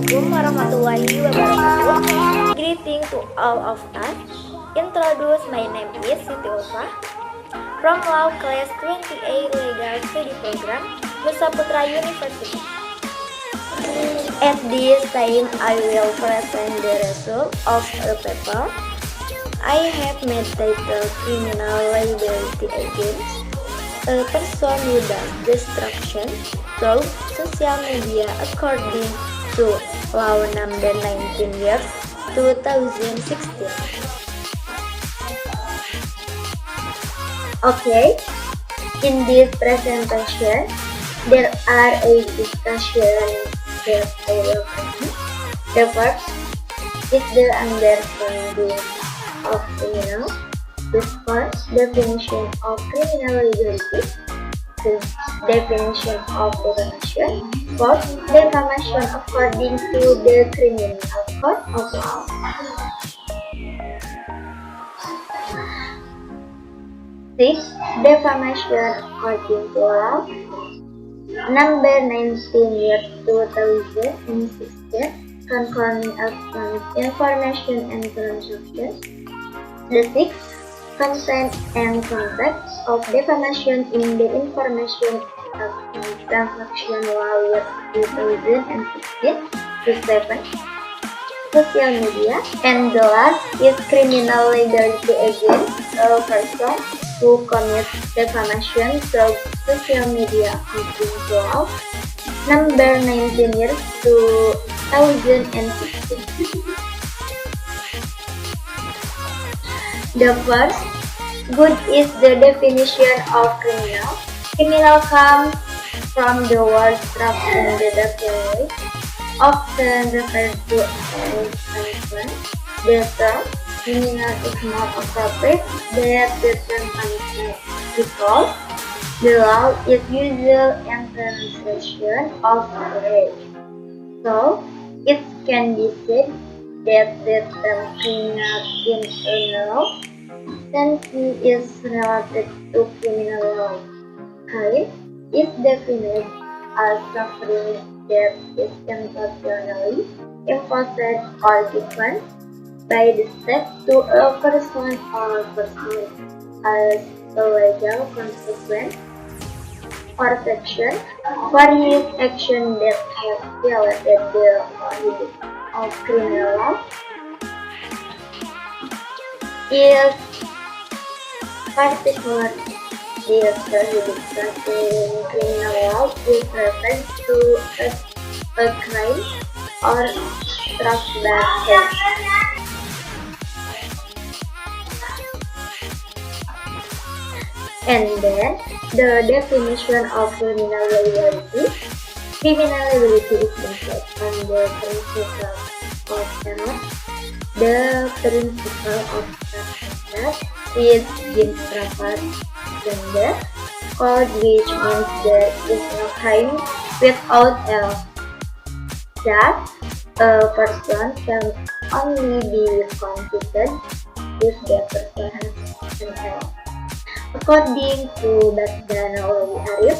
Assalamualaikum warahmatullahi wabarakatuh. Greeting to all of us. Introduce, my name is Siti Ulfa from Law Class 28 Legal Study Program, Nusa Putra University. At this time, I will present the result of a paper I have made titled Criminal Liability Against a Person Who Does Destruction through Social Media according to Law Number 19 years 2016. Okay, in this presentation, there are a discussion that I will present. The first is the understanding of criminal. The first definition of criminal liability. The definition of defamation. Fourth, defamation according to the Criminal Code of Law. Six, defamation according to Law Number 19 year 2016 concerning electronic information and transactions. The sixth, content and context of defamation in the information and transaction law year 2016. The seventh, social media. And the last is criminal liability against a person who commits defamation through social media according to law number 19 years 2016. The first, good is the definition of criminal. Criminal comes from the word struck in the dictionary, often referred to as punishment. The term criminal is more appropriate than the term punishment because the law is usual interpretation of marriage. So, it can be said that the term criminal in a law sense is related to criminal law. Crime is defined as suffering that is intentionally imposed or given by the state to a person or persons as a legal consequence or sanction for his action that have violated the prohibition of criminal law is particular. This prohibition in criminal law is referred to as a crime or strafbar case. And then the definition of criminal liability. Criminal liability is based on the principle of error. The principle of error is in proper gender code, which means there is no crime without error. That a person can only be convicted if the person has an error. According to Baghdana Wali Arif,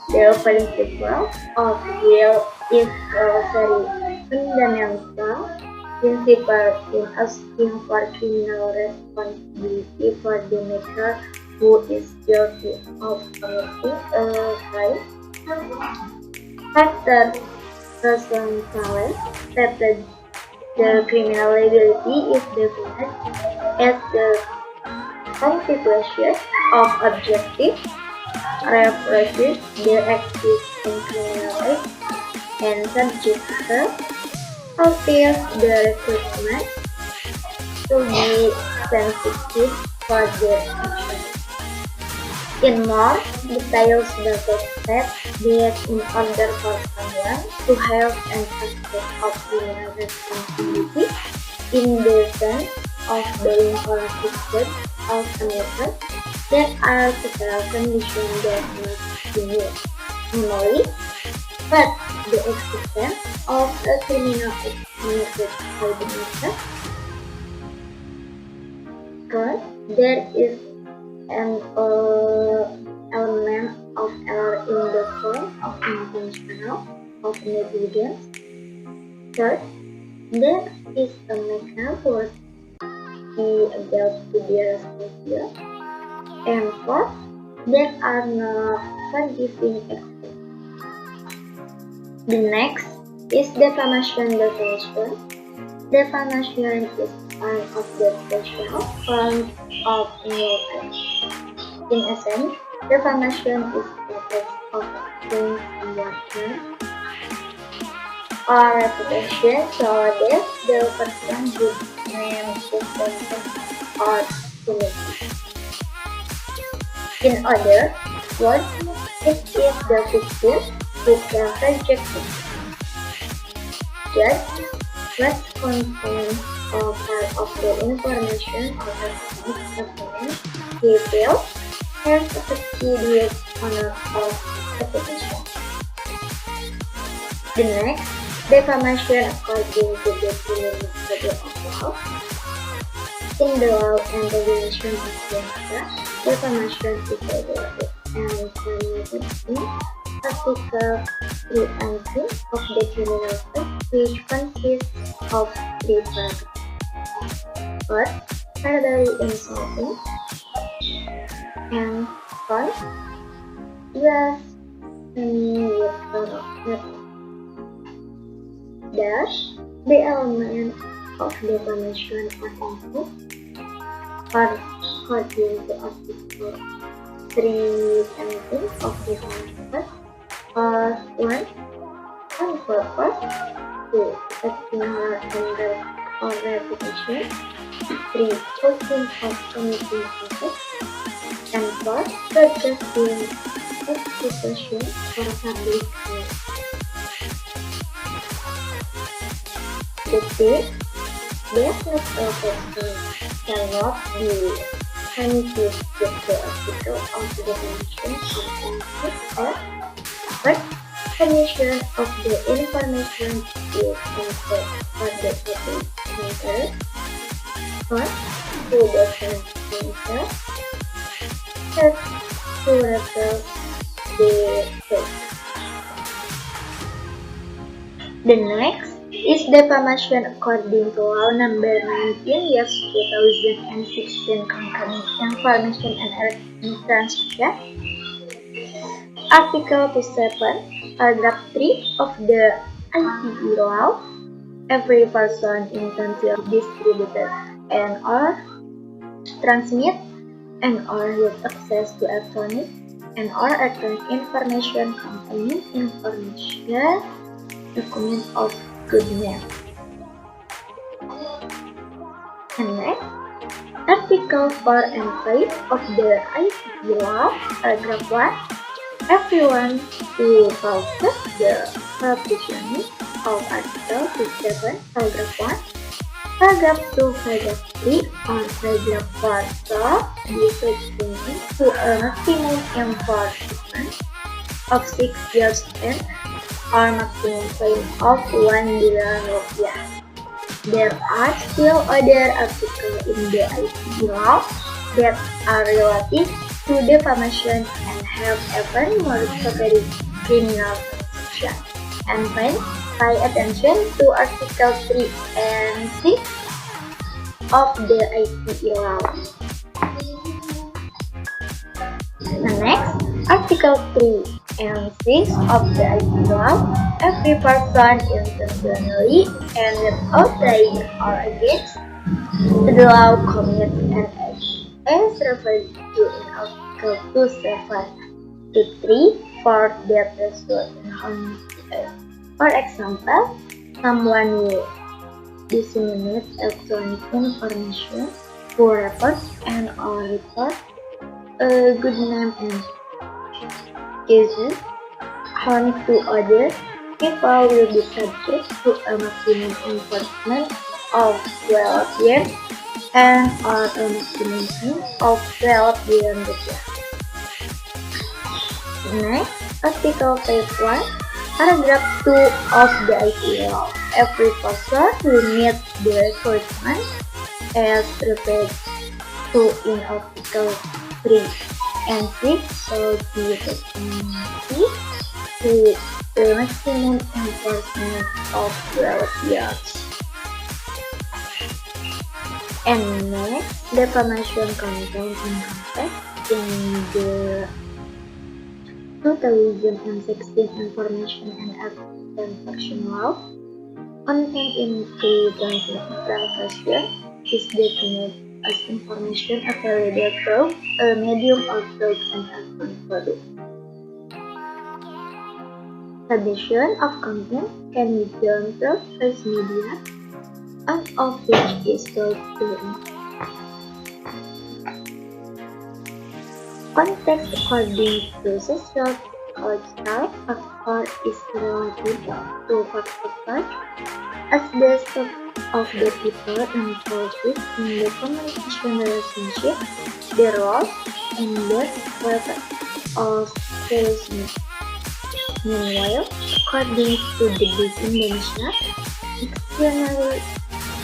the principle of guilt is a very fundamental principle in asking for criminal responsibility for the matter who is guilty of committing a crime. After Rosenthal stated, the criminal liability is defined as the constitution of objective, repressive, the existing criminal act, and subjective, appears the recruitment to be sensitive for their action. In more details, the text said that in order for someone to have an aspect of criminal responsibility in the sense of being convicted of a matter, there are several conditions that must be met. Namely, first, the existence of a criminal act committed by the matter. Second, there is an element of error in the form of intentional, of negligence. Third, there is a maker worthy about to be responsible. And fourth, there are no forgiving actions. The next is defamation definition. Defamation is one of the special forms of involvement. In essence, defamation is the act of attacking someone's name or reputation so that the person whose name is mentioned or image. In other words, it is the victim who can reject it. Just what contains or part of the information or document he feels has affected his honor or reputation. The next, defamation according to the Ministry of Law. In the law and regulation of Canada, defamation is regulated and permitted in Article 3 and 3 of the Criminal Code, which consists of 3 paragraphs. First, verbally insulting, and first, blasphemy with purpose. Dash, the element of defamation are included according to Article 3 and 3 of the Constitution. 1. On purpose. 2. Affecting her anger or reputation. 3. Causing or committing offense. And 4. Broadcasting execution for public use. The state business person cannot be confused with the article of the definition of or but definition of the information is considered for the public interest or to the interest that to refer the state. The next is defamation according to law number 19/2016 concerning information and electronic transmission. Article 27, paragraph 3 of the ICE law. Every person intending to distribute and or transmit and or have access to electronic and or electronic information containing information document of good name. And next, Article 4 and 5 of the ICT law, paragraph 1. Everyone who violates the provisions of Article 57, paragraph 1, paragraph 2, paragraph 3, or paragraph 4 shall be sentenced to a maximum imprisonment of 6 years and or maximum fine of 1 billion rupiah. There are still other articles in the ICT law that are related to defamation and have even more severe criminal sanction. And then, pay attention to Article 3 and 6 of the ICT law. The next, Article 3 and 6 of the ICT law. Every person intentionally and without trying or against the law commits an act as referred to in Article 27 to 3 for that result in harm to us. For example, someone who disseminates electronic information, who reports and or report a good name and cases harm to others, people will be subject to a maximum imprisonment of 12 years and or a maximum fine of 12 billion rupiah. Next, Article 51, paragraph 2 of the ICT law. Every person who meets the requirements as referred to in Article 3 and 6 shall be penalty to the maximum enforcement of 12 years. And next, defamation content and context in the 2016 Information and Transaction Law. Content in transaction is defined as information available through a medium or through an advanced product. Addition of content can be done through first media, and of which is sold to context according to social cultural factor is relative to factor as the scope of the people involved in the communication relationship, their roles, and the purpose of relationships. Meanwhile, according to the Indonesia Dictionary,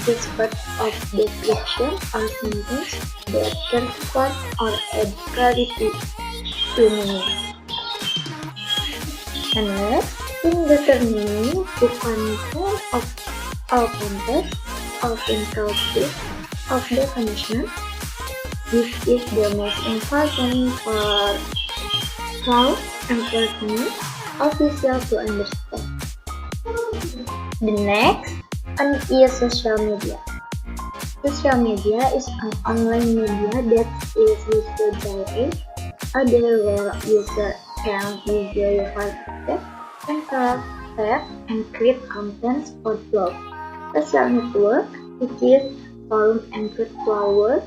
this part of description or sentence that transport or add clarity to meaning. And next, in determining the content of all context of inclusive of definition, this is the most important for law enforcement officials to understand. The next one is social media. Social media is an online media that is used by other where user can easily participate, interact, and create content for blog. Social network, which is forum and virtual world,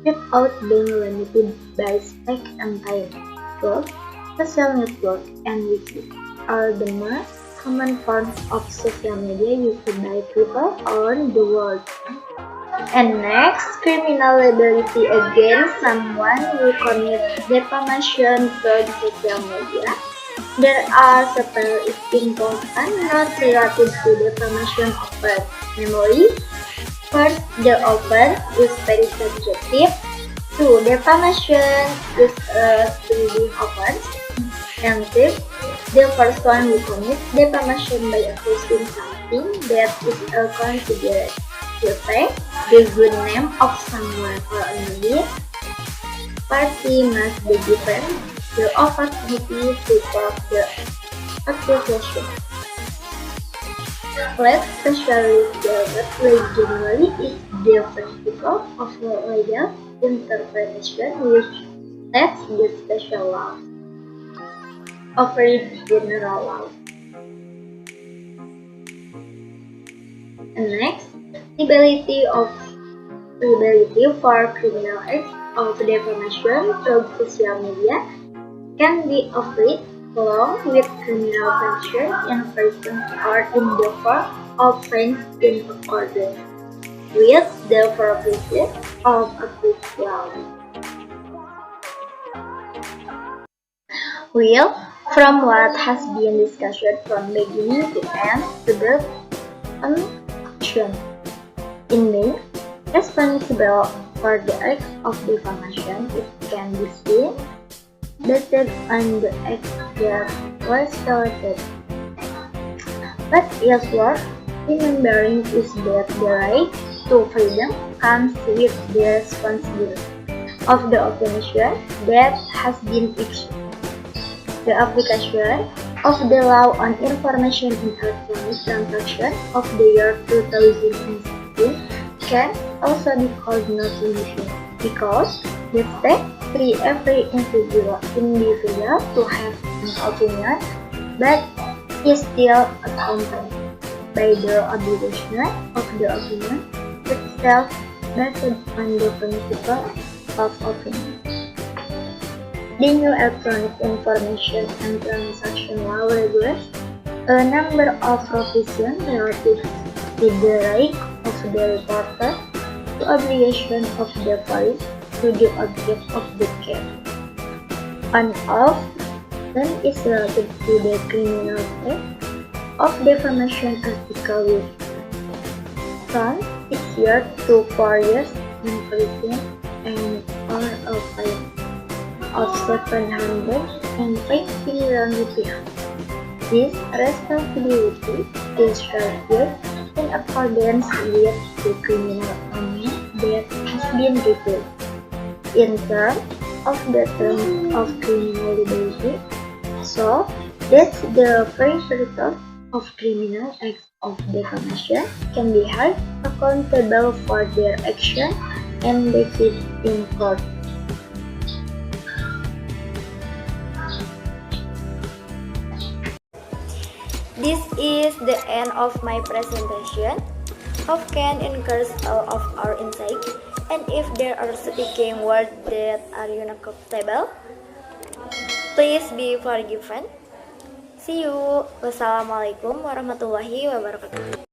without being limited by space and time. Blog, social network, and wiki are the most common forms of social media used by people around the world. And next, criminal liability against someone who commits defamation through social media. There are several important notes related to defamation offense. Namely, first, the offense is very subjective. 2. Defamation is a pleading offense. And 3. The person who commits defamation by accusing something that is considered to affect the good name of someone or another party must be given the opportunity to prove the accusation. Let's specialist development generally is the principle of legal interpretation which sets the special law over general law. And next, liability for criminal acts of defamation through social media can be applied along with criminal sanction in person or in the form of fines in accordance with the provisions of applicable law. Well, from what has been discussed from beginning to end to the action. In May, responsible for the act of defamation, it can be seen based on the act that was started. But yes, what remembering is that the right to freedom comes with the responsibility of the offense that has been issued. The application of the Law on Information in Electronic Transactions of the year 2016 can also be called not sufficient because the state free every individual to have an opinion, but is still accompanied by the obligation of the opinion itself based on the principle of opinion. The new Electronic Information and Transaction Law regulates a number of provisions relative to the right of the reporter, the obligation of the police to the object of the case. One of them is related to the criminal act of defamation article with from 6 years to 4 years in prison and or a fine of 750 million rupiah. This responsibility is reviewed in accordance with the criminal amendment that has been repealed. In terms of the term of criminal liability, so that's the perpetrator of criminal acts of defamation can be held accountable for their action and deceit in court. This is the end of my presentation. Hope can encourage all of our insight, and if there are speaking words that are unacceptable, please be forgiven. See you. Wassalamualaikum warahmatullahi wabarakatuh.